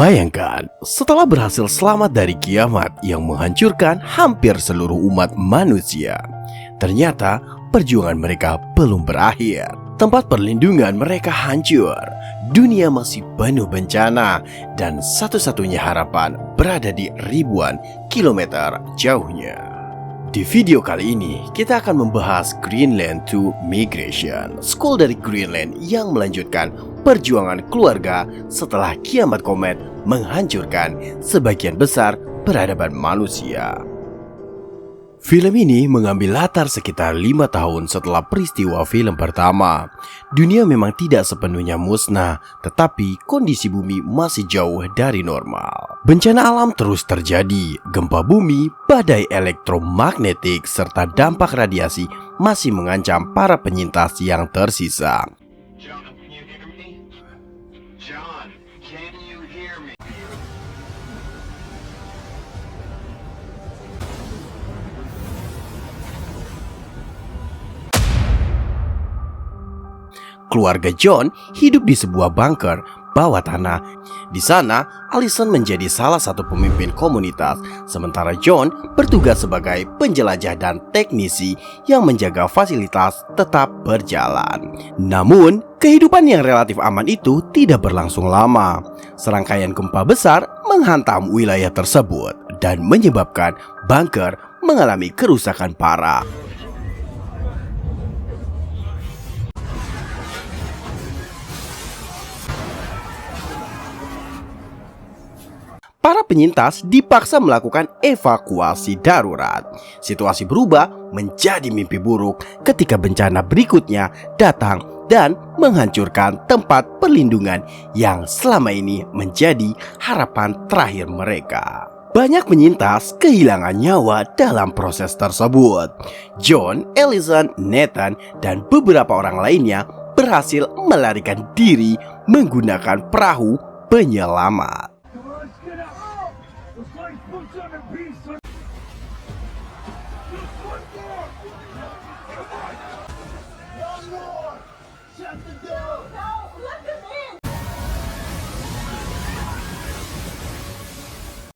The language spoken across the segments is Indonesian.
Bayangkan, setelah berhasil selamat dari kiamat yang menghancurkan hampir seluruh umat manusia, ternyata perjuangan mereka belum berakhir. Tempat perlindungan mereka hancur, dunia masih penuh bencana, dan satu-satunya harapan berada di ribuan kilometer jauhnya. Di video kali ini, kita akan membahas Greenland to Migration, school dari Greenland yang melanjutkan perjuangan keluarga setelah kiamat komet menghancurkan sebagian besar peradaban manusia. Film ini mengambil latar sekitar 5 tahun setelah peristiwa film pertama. Dunia memang tidak sepenuhnya musnah, tetapi kondisi bumi masih jauh dari normal. Bencana alam terus terjadi, gempa bumi, badai elektromagnetik, serta dampak radiasi masih mengancam para penyintas yang tersisa. Keluarga John hidup di sebuah bunker bawah tanah. Di sana, Allison menjadi salah satu pemimpin komunitas, sementara John bertugas sebagai penjelajah dan teknisi yang menjaga fasilitas tetap berjalan. Namun, kehidupan yang relatif aman itu tidak berlangsung lama. Serangkaian gempa besar menghantam wilayah tersebut dan menyebabkan bunker mengalami kerusakan parah. Para penyintas dipaksa melakukan evakuasi darurat. Situasi berubah menjadi mimpi buruk ketika bencana berikutnya datang dan menghancurkan tempat perlindungan yang selama ini menjadi harapan terakhir mereka. Banyak penyintas kehilangan nyawa dalam proses tersebut. John, Allison, Nathan, dan beberapa orang lainnya berhasil melarikan diri menggunakan perahu penyelamat.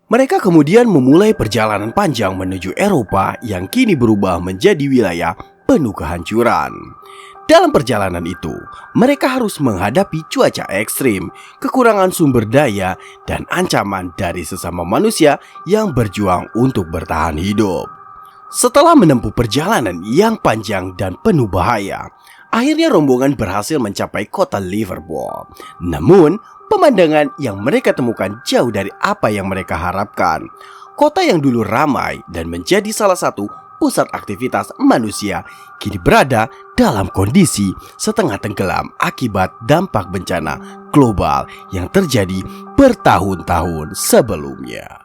Mereka kemudian memulai perjalanan panjang menuju Eropa yang kini berubah menjadi wilayah penuh kehancuran. Dalam perjalanan itu, mereka harus menghadapi cuaca ekstrim, kekurangan sumber daya, dan ancaman dari sesama manusia yang berjuang untuk bertahan hidup. Setelah menempuh perjalanan yang panjang dan penuh bahaya, akhirnya rombongan berhasil mencapai kota Liverpool. Namun, pemandangan yang mereka temukan jauh dari apa yang mereka harapkan. Kota yang dulu ramai dan menjadi salah satu pusat aktivitas manusia kini berada dalam kondisi setengah tenggelam akibat dampak bencana global yang terjadi bertahun-tahun sebelumnya.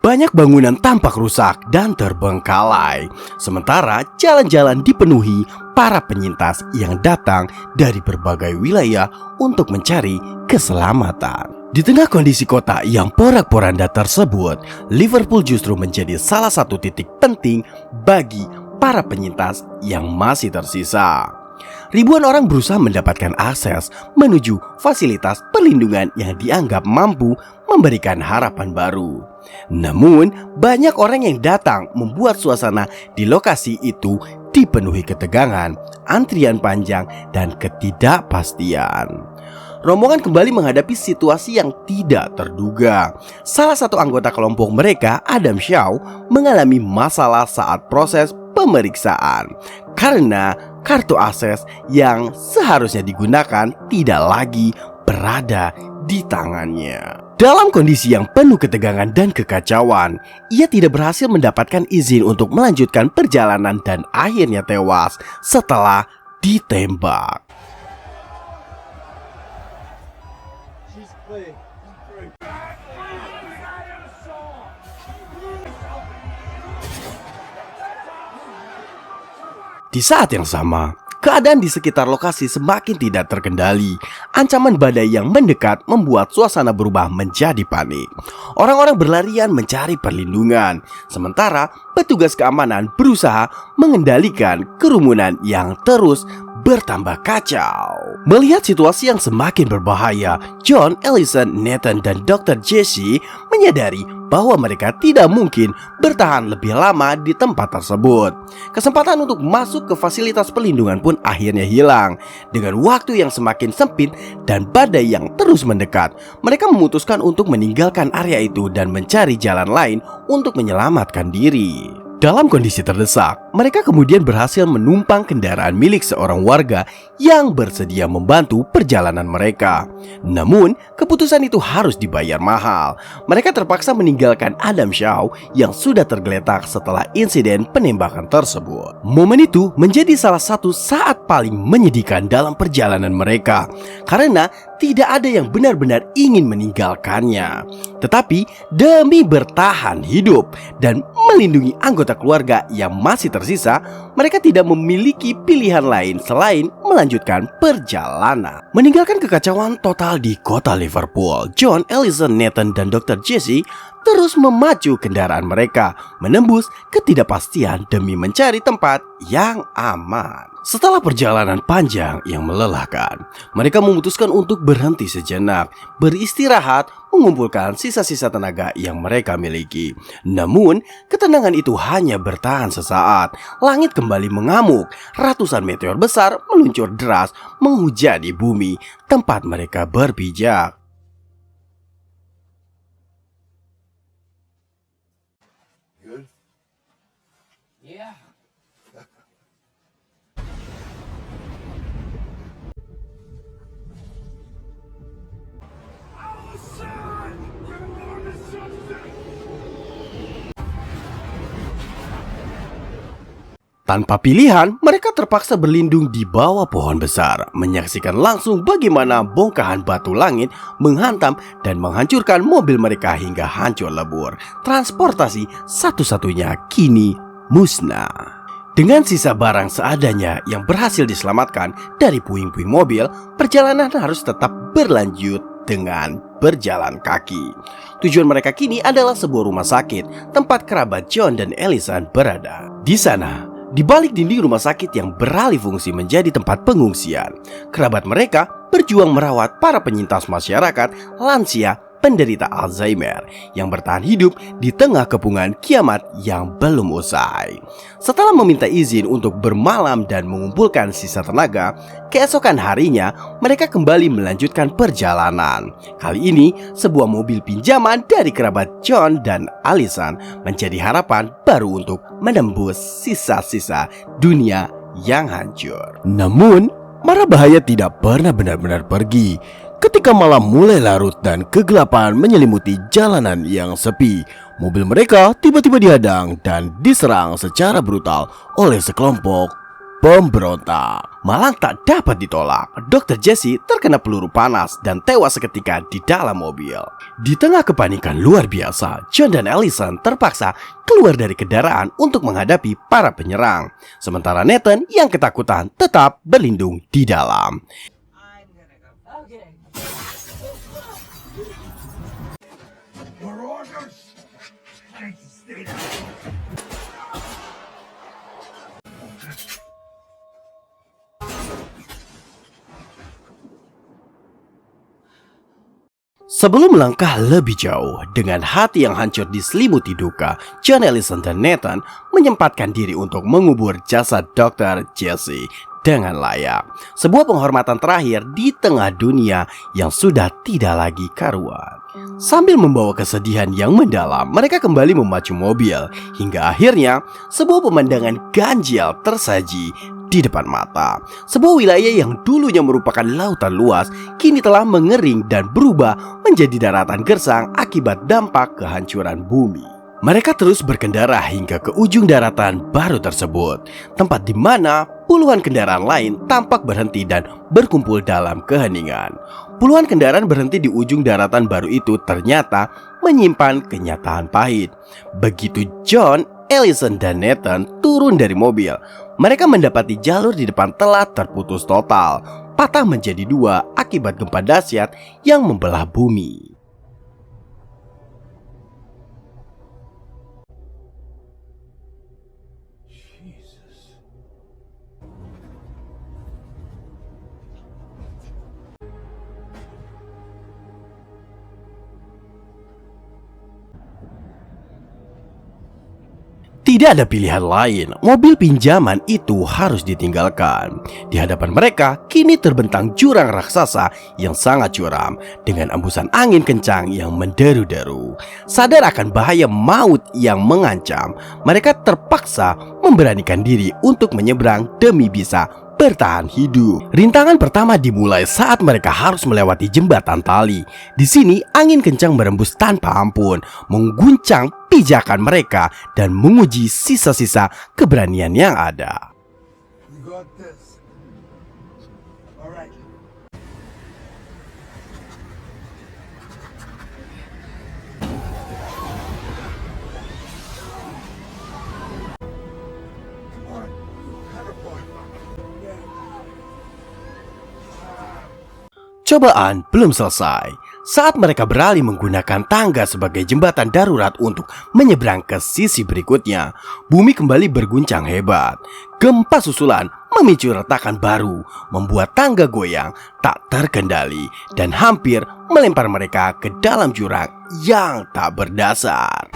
Banyak bangunan tampak rusak dan terbengkalai, sementara jalan-jalan dipenuhi para penyintas yang datang dari berbagai wilayah untuk mencari keselamatan. Di tengah kondisi kota yang porak-poranda tersebut, Liverpool justru menjadi salah satu titik penting bagi para penyintas yang masih tersisa. Ribuan orang berusaha mendapatkan akses menuju fasilitas perlindungan yang dianggap mampu memberikan harapan baru. Namun, banyak orang yang datang membuat suasana di lokasi itu dipenuhi ketegangan, antrian panjang, dan ketidakpastian. Rombongan kembali menghadapi situasi yang tidak terduga. Salah satu anggota kelompok mereka, Adam Shaw, mengalami masalah saat proses pemeriksaan karena kartu akses yang seharusnya digunakan tidak lagi berada di tangannya. Dalam kondisi yang penuh ketegangan dan kekacauan, ia tidak berhasil mendapatkan izin untuk melanjutkan perjalanan dan akhirnya tewas setelah ditembak. Di saat yang sama, Keadaan di sekitar lokasi semakin tidak terkendali. Ancaman badai yang mendekat membuat suasana berubah menjadi panik. Orang-orang berlarian mencari perlindungan, sementara petugas keamanan berusaha mengendalikan kerumunan yang terus bertambah kacau. Melihat situasi yang semakin berbahaya, John, Allison, Nathan, dan Dr. Jesse menyadari bahwa mereka tidak mungkin bertahan lebih lama di tempat tersebut. Kesempatan untuk masuk ke fasilitas perlindungan pun akhirnya hilang. Dengan waktu yang semakin sempit dan badai yang terus mendekat, mereka memutuskan untuk meninggalkan area itu dan mencari jalan lain untuk menyelamatkan diri. Dalam kondisi terdesak, mereka kemudian berhasil menumpang kendaraan milik seorang warga yang bersedia membantu perjalanan mereka. Namun, keputusan itu harus dibayar mahal. Mereka terpaksa meninggalkan Adam Shaw yang sudah tergeletak setelah insiden penembakan tersebut. Momen itu menjadi salah satu saat paling menyedihkan dalam perjalanan mereka, karena tidak ada yang benar-benar ingin meninggalkannya. Tetapi demi bertahan hidup dan melindungi anggota keluarga yang masih tersisa, mereka tidak memiliki pilihan lain selain melanjutkan perjalanan. Meninggalkan kekacauan total di kota Liverpool, John, Allison, Nathan, dan Dr. Jesse terus memacu kendaraan mereka, menembus ketidakpastian demi mencari tempat yang aman. Setelah perjalanan panjang yang melelahkan, mereka memutuskan untuk berhenti sejenak, beristirahat, mengumpulkan sisa-sisa tenaga yang mereka miliki. Namun, ketenangan itu hanya bertahan sesaat. Langit kembali mengamuk, ratusan meteor besar meluncur deras menghujani bumi tempat mereka berpijak. Tanpa pilihan, mereka terpaksa berlindung di bawah pohon besar, menyaksikan langsung bagaimana bongkahan batu langit menghantam dan menghancurkan mobil mereka hingga hancur lebur. Transportasi satu-satunya kini musnah. Dengan sisa barang seadanya yang berhasil diselamatkan dari puing-puing mobil, perjalanan harus tetap berlanjut dengan berjalan kaki. Tujuan mereka kini adalah sebuah rumah sakit tempat kerabat John dan Allison berada. Di sana, di balik dinding rumah sakit yang beralih fungsi menjadi tempat pengungsian, kerabat mereka berjuang merawat para penyintas masyarakat lansia penderita Alzheimer yang bertahan hidup di tengah kepungan kiamat yang belum usai. Setelah meminta izin untuk bermalam dan mengumpulkan sisa tenaga, keesokan harinya mereka kembali melanjutkan perjalanan. Kali ini, sebuah mobil pinjaman dari kerabat John dan Allison menjadi harapan baru untuk menembus sisa-sisa dunia yang hancur. Namun, mara bahaya tidak pernah benar-benar pergi. Ketika malam mulai larut dan kegelapan menyelimuti jalanan yang sepi, mobil mereka tiba-tiba dihadang dan diserang secara brutal oleh sekelompok pemberontak. Malang tak dapat ditolak, Dr. Jesse terkena peluru panas dan tewas seketika di dalam mobil. Di tengah kepanikan luar biasa, John dan Allison terpaksa keluar dari kendaraan untuk menghadapi para penyerang. Sementara Nathan yang ketakutan tetap berlindung di dalam. Sebelum melangkah lebih jauh, dengan hati yang hancur diselimuti duka, John, Allison, dan Nathan menyempatkan diri untuk mengubur jasad Dr. Jesse dengan layak. Sebuah penghormatan terakhir di tengah dunia yang sudah tidak lagi karuan. Sambil membawa kesedihan yang mendalam, mereka kembali memacu mobil hingga akhirnya sebuah pemandangan ganjil tersaji di depan mata. Sebuah wilayah yang dulunya merupakan lautan luas kini telah mengering dan berubah menjadi daratan gersang akibat dampak kehancuran bumi. Mereka terus berkendara hingga ke ujung daratan baru tersebut, tempat di mana puluhan kendaraan lain tampak berhenti dan berkumpul dalam keheningan. Puluhan kendaraan berhenti di ujung daratan baru itu ternyata menyimpan kenyataan pahit. Begitu John, Allison, dan Nathan turun dari mobil, mereka mendapati jalur di depan telah terputus total, patah menjadi dua akibat gempa dahsyat yang membelah bumi. Tidak ada pilihan lain, mobil pinjaman itu harus ditinggalkan. Di hadapan mereka, kini terbentang jurang raksasa yang sangat curam dengan embusan angin kencang yang menderu-deru. Sadar akan bahaya maut yang mengancam, mereka terpaksa memberanikan diri untuk menyeberang demi bisa bertahan hidup. Rintangan pertama dimulai saat mereka harus melewati jembatan tali. Di sini angin kencang berembus tanpa ampun, mengguncang pijakan mereka dan menguji sisa-sisa keberanian yang ada. Cobaan belum selesai. Saat mereka beralih menggunakan tangga sebagai jembatan darurat untuk menyeberang ke sisi berikutnya, bumi kembali berguncang hebat. Gempa susulan memicu retakan baru, membuat tangga goyang tak terkendali dan hampir melempar mereka ke dalam jurang yang tak berdasar.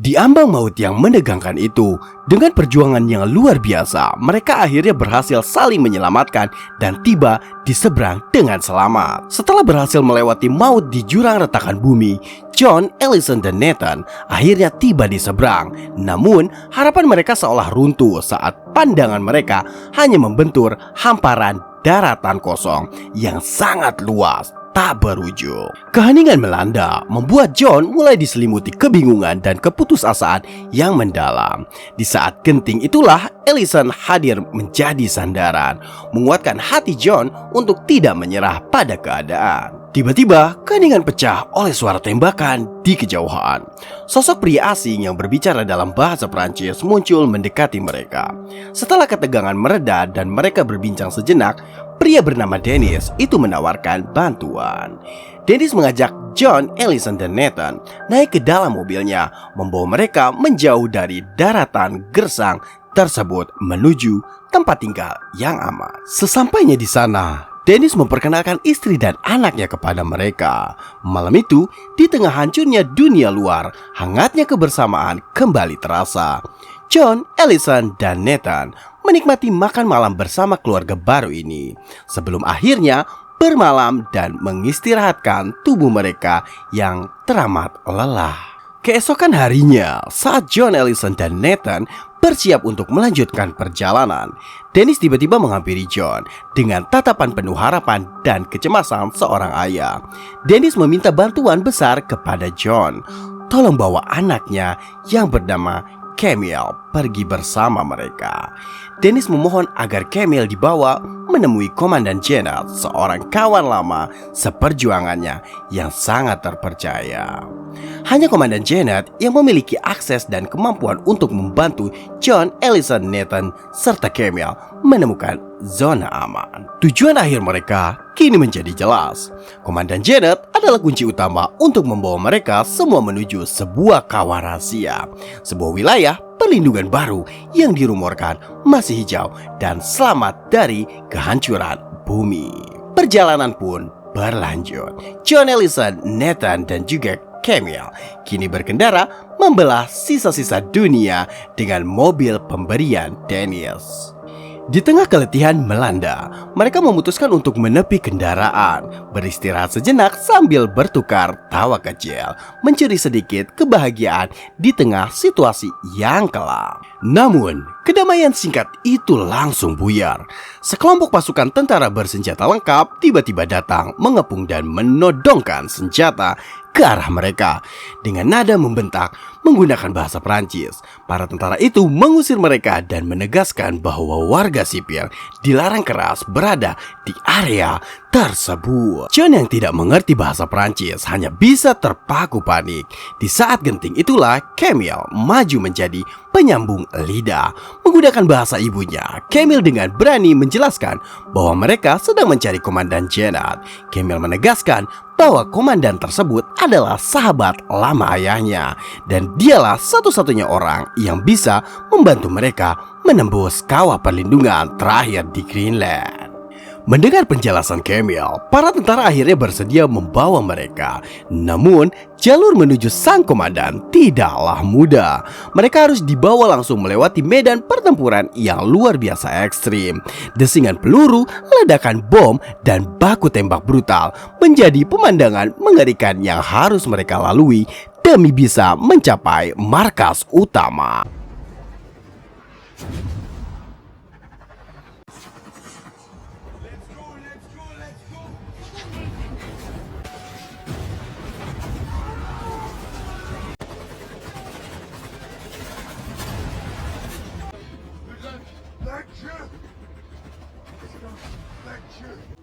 Di ambang maut yang menegangkan itu, dengan perjuangan yang luar biasa, mereka akhirnya berhasil saling menyelamatkan dan tiba di seberang dengan selamat. Setelah berhasil melewati maut di jurang retakan bumi, John, Allison, dan Nathan akhirnya tiba di seberang. Namun, harapan mereka seolah runtuh saat pandangan mereka hanya membentur hamparan daratan kosong yang sangat luas, tak berujung. Keheningan melanda, membuat John mulai diselimuti kebingungan dan keputusasaan yang mendalam. Di saat genting itulah Allison hadir menjadi sandaran, menguatkan hati John untuk tidak menyerah pada keadaan. Tiba-tiba, keheningan pecah oleh suara tembakan di kejauhan. Sosok pria asing yang berbicara dalam bahasa Prancis muncul mendekati mereka. Setelah ketegangan mereda dan mereka berbincang sejenak, pria bernama Dennis itu menawarkan bantuan. Dennis mengajak John, Allison, dan Nathan naik ke dalam mobilnya, membawa mereka menjauh dari daratan gersang tersebut menuju tempat tinggal yang aman. Sesampainya di sana, Dennis memperkenalkan istri dan anaknya kepada mereka. Malam itu, di tengah hancurnya dunia luar, hangatnya kebersamaan kembali terasa. John, Allison, dan Nathan menikmati makan malam bersama keluarga baru ini, sebelum akhirnya bermalam dan mengistirahatkan tubuh mereka yang teramat lelah. Keesokan harinya, saat John, Allison, dan Nathan bersiap untuk melanjutkan perjalanan, Dennis tiba-tiba menghampiri John dengan tatapan penuh harapan dan kecemasan seorang ayah. Dennis meminta bantuan besar kepada John. Tolong bawa anaknya yang bernama Camille pergi bersama mereka. Dennis memohon agar Camille dibawa menemui Komandan Janet, seorang kawan lama seperjuangannya yang sangat terpercaya. Hanya Komandan Janet yang memiliki akses dan kemampuan untuk membantu John, Allison, Nathan, serta Camille menemukan zona aman. Tujuan akhir mereka kini menjadi jelas. Komandan Janet adalah kunci utama untuk membawa mereka semua menuju sebuah kawah rahasia, sebuah wilayah perlindungan baru yang dirumorkan masih hijau dan selamat dari kehancuran bumi. Perjalanan pun berlanjut. John, Allison, Nathan, dan juga Camille kini berkendara membelah sisa-sisa dunia dengan mobil pemberian Dennis. Di tengah keletihan melanda, mereka memutuskan untuk menepi kendaraan, beristirahat sejenak sambil bertukar tawa kecil, mencuri sedikit kebahagiaan di tengah situasi yang kelam. Namun, kedamaian singkat itu langsung buyar. Sekelompok pasukan tentara bersenjata lengkap tiba-tiba datang mengepung dan menodongkan senjata ke arah mereka. Dengan nada membentak menggunakan bahasa Prancis, para tentara itu mengusir mereka dan menegaskan bahwa warga sipil dilarang keras berada di area tersebut. John yang tidak mengerti bahasa Prancis hanya bisa terpaku panik. Di saat genting itulah Camille maju menjadi penyambung lidah. Menggunakan bahasa ibunya, Camille dengan berani menjelaskan bahwa mereka sedang mencari Komandan Jenat. Camille menegaskan bahwa komandan tersebut adalah sahabat lama ayahnya dan dialah satu-satunya orang yang bisa membantu mereka menembus kawah perlindungan terakhir di Greenland. Mendengar penjelasan Camille, para tentara akhirnya bersedia membawa mereka. Namun, jalur menuju sang komandan tidaklah mudah. Mereka harus dibawa langsung melewati medan pertempuran yang luar biasa ekstrim. Desingan peluru, ledakan bom, dan baku tembak brutal menjadi pemandangan mengerikan yang harus mereka lalui demi bisa mencapai markas utama.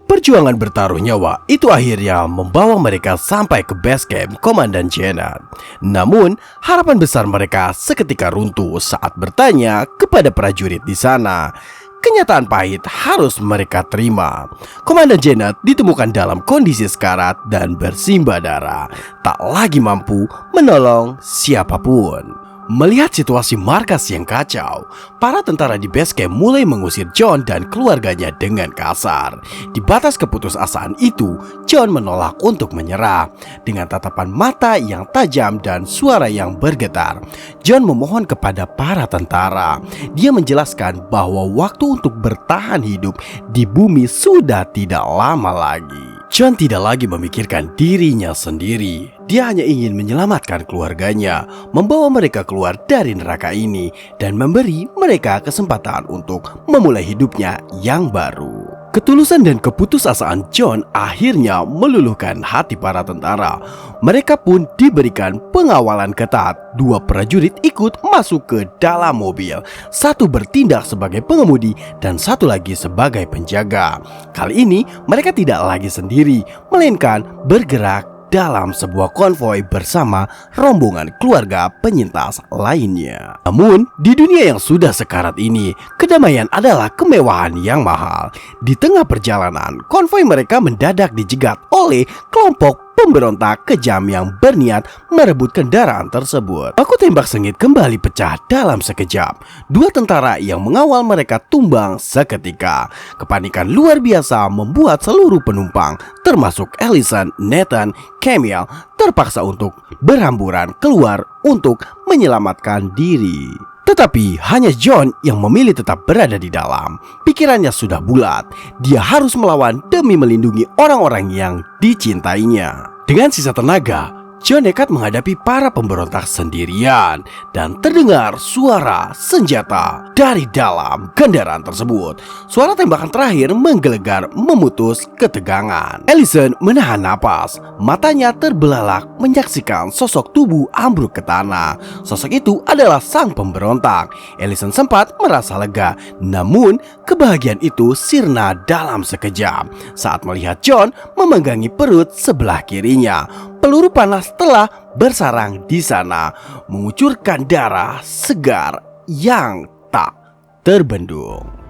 Perjuangan bertaruh nyawa itu akhirnya membawa mereka sampai ke base camp Komandan Jenat. Namun, harapan besar mereka seketika runtuh saat bertanya kepada prajurit di sana. Kenyataan pahit harus mereka terima. Komandan Jenat ditemukan dalam kondisi sekarat dan bersimbah darah, tak lagi mampu menolong siapapun. Melihat situasi markas yang kacau, para tentara di base camp mulai mengusir John dan keluarganya dengan kasar. Di batas keputusasaan itu, John menolak untuk menyerah. Dengan tatapan mata yang tajam dan suara yang bergetar, John memohon kepada para tentara. Dia menjelaskan bahwa waktu untuk bertahan hidup di bumi sudah tidak lama lagi. John tidak lagi memikirkan dirinya sendiri. Dia hanya ingin menyelamatkan keluarganya, membawa mereka keluar dari neraka ini, dan memberi mereka kesempatan untuk memulai hidupnya yang baru. Ketulusan dan keputusasaan John akhirnya meluluhkan hati para tentara. Mereka pun diberikan pengawalan ketat. 2 prajurit ikut masuk ke dalam mobil. 1 bertindak sebagai pengemudi dan 1 lagi sebagai penjaga. Kali ini mereka tidak lagi sendiri, melainkan bergerak dalam sebuah konvoi bersama rombongan keluarga penyintas lainnya. Namun, di dunia yang sudah sekarat ini, kedamaian adalah kemewahan yang mahal. Di tengah perjalanan, konvoi mereka mendadak dijegat oleh kelompok pemberontak kejam yang berniat merebut kendaraan tersebut. Baku tembak sengit kembali pecah dalam sekejap. 2 tentara yang mengawal mereka tumbang seketika. Kepanikan luar biasa membuat seluruh penumpang, termasuk Allison, Nathan, Camille, terpaksa untuk berhamburan keluar untuk menyelamatkan diri. Tetapi hanya John yang memilih tetap berada di dalam. Pikirannya sudah bulat. Dia harus melawan demi melindungi orang-orang yang dicintainya. Dengan sisa tenaga, John nekat menghadapi para pemberontak sendirian dan terdengar suara senjata dari dalam kendaraan tersebut. Suara tembakan terakhir menggelegar memutus ketegangan. Allison menahan napas, matanya terbelalak menyaksikan sosok tubuh ambruk ke tanah. Sosok itu adalah sang pemberontak. Allison sempat merasa lega, namun kebahagiaan itu sirna dalam sekejap saat melihat John memegangi perut sebelah kirinya. Peluru panas telah bersarang di sana, mengucurkan darah segar yang tak terbendung.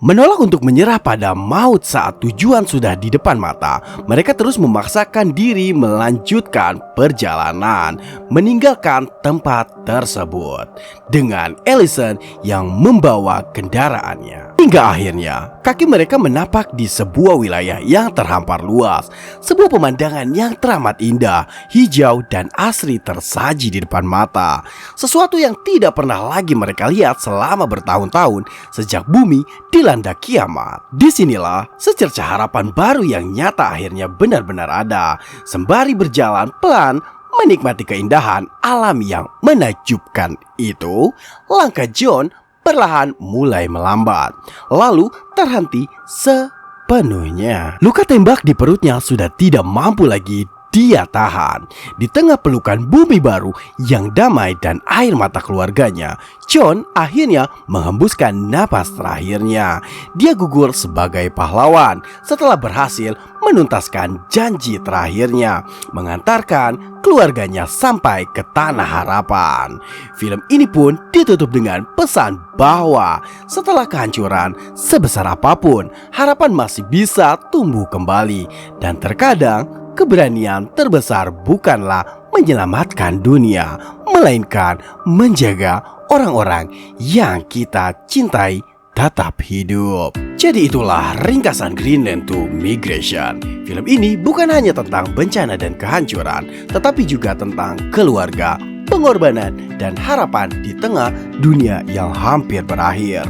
Menolak untuk menyerah pada maut saat tujuan sudah di depan mata, mereka terus memaksakan diri melanjutkan perjalanan, meninggalkan tempat tersebut dengan Allison yang membawa kendaraannya. Hingga akhirnya kaki mereka menapak di sebuah wilayah yang terhampar luas. Sebuah pemandangan yang teramat indah, hijau dan asri tersaji di depan mata. Sesuatu yang tidak pernah lagi mereka lihat selama bertahun-tahun sejak bumi dilanda kiamat. Disinilah secercah harapan baru yang nyata akhirnya benar-benar ada. Sembari berjalan pelan menikmati keindahan alam yang menakjubkan itu, langkah John perlahan mulai melambat, lalu terhenti sepenuhnya. Luka tembak di perutnya sudah tidak mampu lagi dia tahan. Di tengah pelukan bumi baru yang damai dan air mata keluarganya, John akhirnya menghembuskan napas terakhirnya. Dia gugur sebagai pahlawan setelah berhasil menuntaskan janji terakhirnya, mengantarkan keluarganya sampai ke tanah harapan. Film ini pun ditutup dengan pesan bahwa setelah kehancuran sebesar apapun, harapan masih bisa tumbuh kembali. Dan terkadang keberanian terbesar bukanlah menyelamatkan dunia, melainkan menjaga orang-orang yang kita cintai tetap hidup. Jadi itulah ringkasan Greenland to Migration. Film ini bukan hanya tentang bencana dan kehancuran, tetapi juga tentang keluarga, pengorbanan, dan harapan di tengah dunia yang hampir berakhir.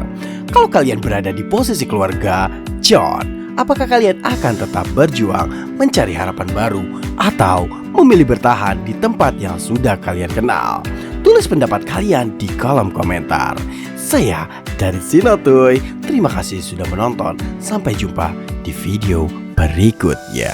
Kalau kalian berada di posisi keluarga John, apakah kalian akan tetap berjuang mencari harapan baru atau memilih bertahan di tempat yang sudah kalian kenal? Tulis pendapat kalian di kolom komentar. Saya dari Sinotuy, terima kasih sudah menonton. Sampai jumpa di video berikutnya.